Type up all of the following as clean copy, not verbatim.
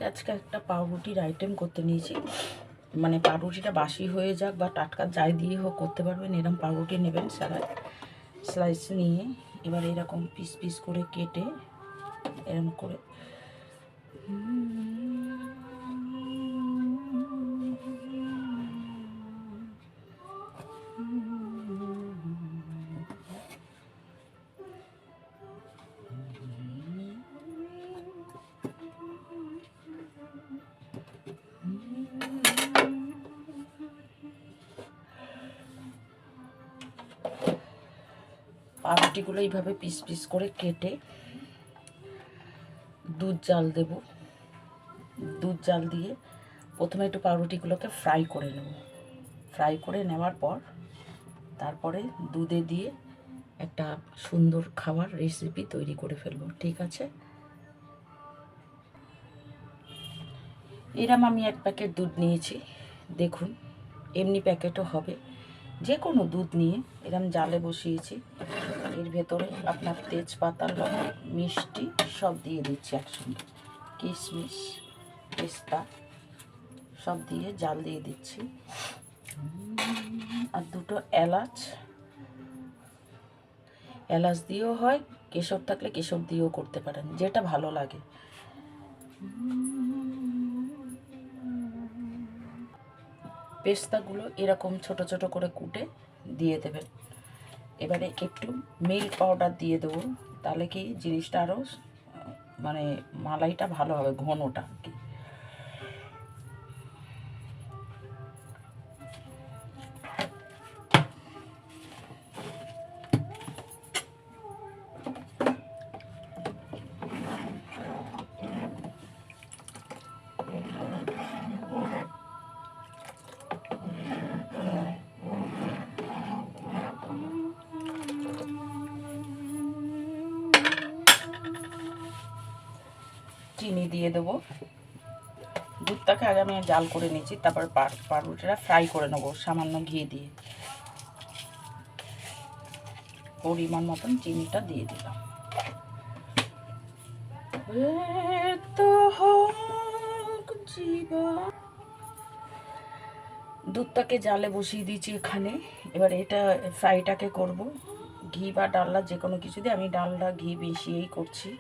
আজকে একটা পাউরুটির আইটেম করতে নিয়েছি। মানে পাউরুটিটা বাসি হয়ে যাক বা টাটকা যাই দিয়ে হোক করতে পারবেন। এরকম পাউরুটি নেবেন স্লাইস নিয়ে এবার এরকম পিস পিস করে কেটে এরকম করে পাউরুটিগুলো এইভাবে পিস পিস করে কেটে দুধ জাল দেব। দুধ জাল দিয়ে প্রথমে একটু পাউরুটিগুলোকে ফ্রাই করে নেব। ফ্রাই করে নেওয়ার পর তারপরে দুধে দিয়ে একটা সুন্দর খাবার রেসিপি তৈরি করে ফেলবো। ঠিক আছে, এরম আমি এক প্যাকেট দুধ নিয়েছি। দেখুন, এমনি প্যাকেটও হবে, যে কোনো দুধ নিয়ে এরম জালে বসিয়েছি। এর ভেতরে আপনার তেজপাতা, লবণ, মিষ্টি সব দিয়ে দিচ্ছি একসঙ্গে, কিশমিশ, পেস্তা সব দিয়ে জাল দিয়ে দিচ্ছি। আর দুটো এলাচ দিয়েও হয়, কেশর থাকলে কেশর দিয়েও করতে পারেন, যেটা ভালো লাগে। পেস্তাগুলো এরকম ছোট ছোট করে কুটে দিয়ে দেবেন। এবারে একটু মিল্ক পাউডার দিয়ে দেবো, তাহলে কি জিনিসটা আরও মানে মালাইটা ভালো হবে, ঘনটা আর কি। চিনি দিয়ে দেবো। দুধটাকে আগে আমি জাল করে নিয়েছি, তারপর পাউরুটিটা ফ্রাই করে নেবো সামান্য ঘি দিয়ে। পরিমাণ মতন চিনিটা দিয়ে দিলাম। দুধটাকে জালে বসিয়ে দিয়েছি এখানে। এবার এটা ফ্রাইটাকে করব ঘি বা ডালনা যে কোনো কিছু দিয়ে। আমি ডালনা ঘি মিশিয়েই করছি।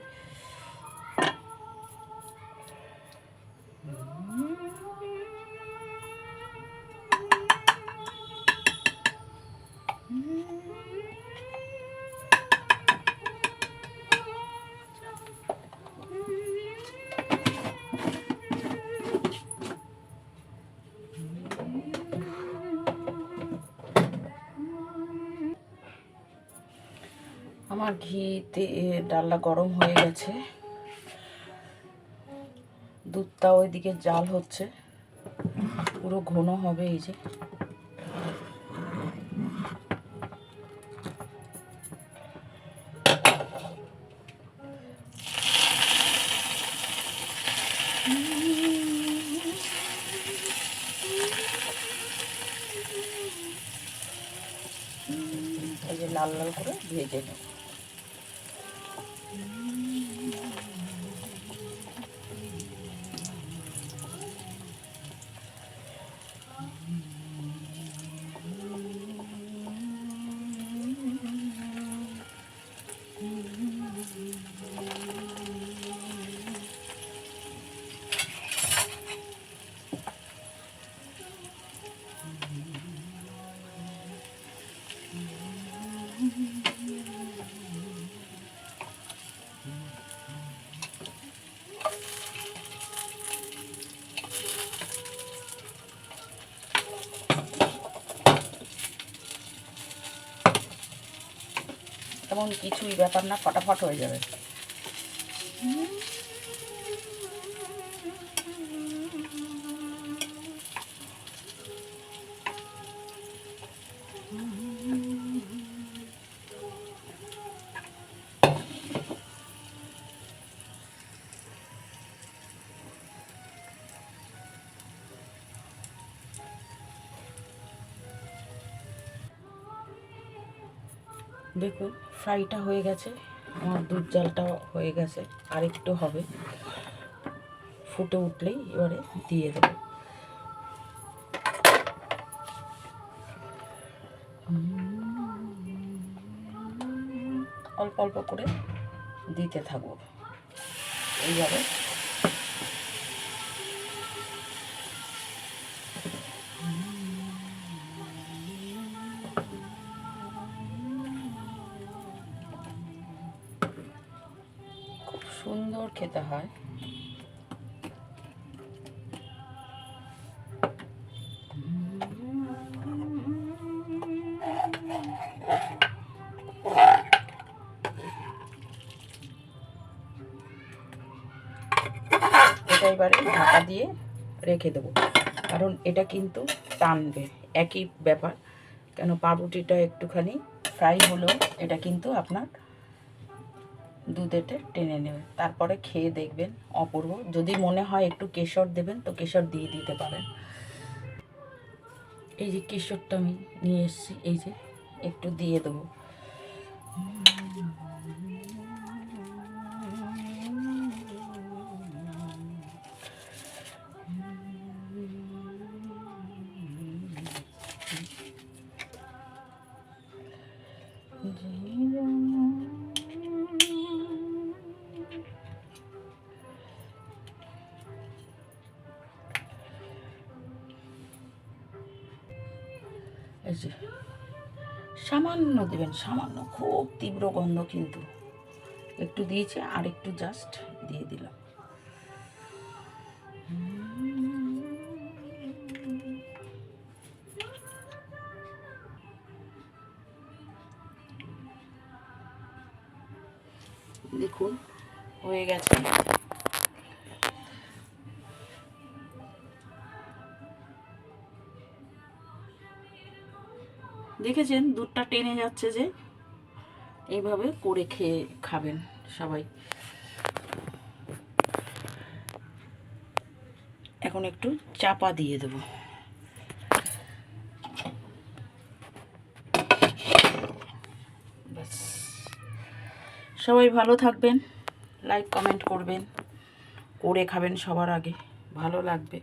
আমার ঘিতে ডালনা গরম হয়ে গেছে, দুধটা ওইদিকে জাল হচ্ছে, পুরো ঘন হবে। এই যে এই যে লাল লাল করে ভেজে নেব। তেমন কিছুই ব্যাপার না, ফটাফট হয়ে যাবে। দেখুন ফ্রাইটা হয়ে গেছে, আমার দুধ জালটা হয়ে গেছে, আর একটু হবে। ফুটে উঠলেই এবারে দিয়ে দেবো। অল্প অল্প করে দিতে থাকবো এইভাবে। খুব সুন্দর খেতে হয়। এটা এবারে ঢাকা দিয়ে রেখে দেবো, কারণ এটা কিন্তু টানবে, একই ব্যাপার। কেন পাউরুটিটা একটুখানি ফ্রাই হলেও এটা কিন্তু আপনার দুধেতে টেনে নেবে। তারপরে খেয়ে দেখবেন অপূর্ব। যদি মনে হয় একটু কেশর দেবেন তো কেশর দিয়ে দিতে পারেন। এই যে কেশরটা আমি নিয়ে এসেছি, এই যে একটু দিয়ে দেবো। এই যে সামান্য দেবেন, সামান্য, খুব তীব্র গন্ধ কিন্তু। একটু দিয়েছে, আর একটু জাস্ট দিয়ে দিলাম। দেখুন হয়ে গেছে। দেখেছেন দুধটা টেনে যাচ্ছে যে, এইভাবে করে খেয়ে খাবেন সবাই। এখন একটু চাপা দিয়ে দেব। ব্যাস, সবাই ভালো থাকবেন, লাইক কমেন্ট করবেন, করে খাবেন সবার আগে, ভালো লাগবে।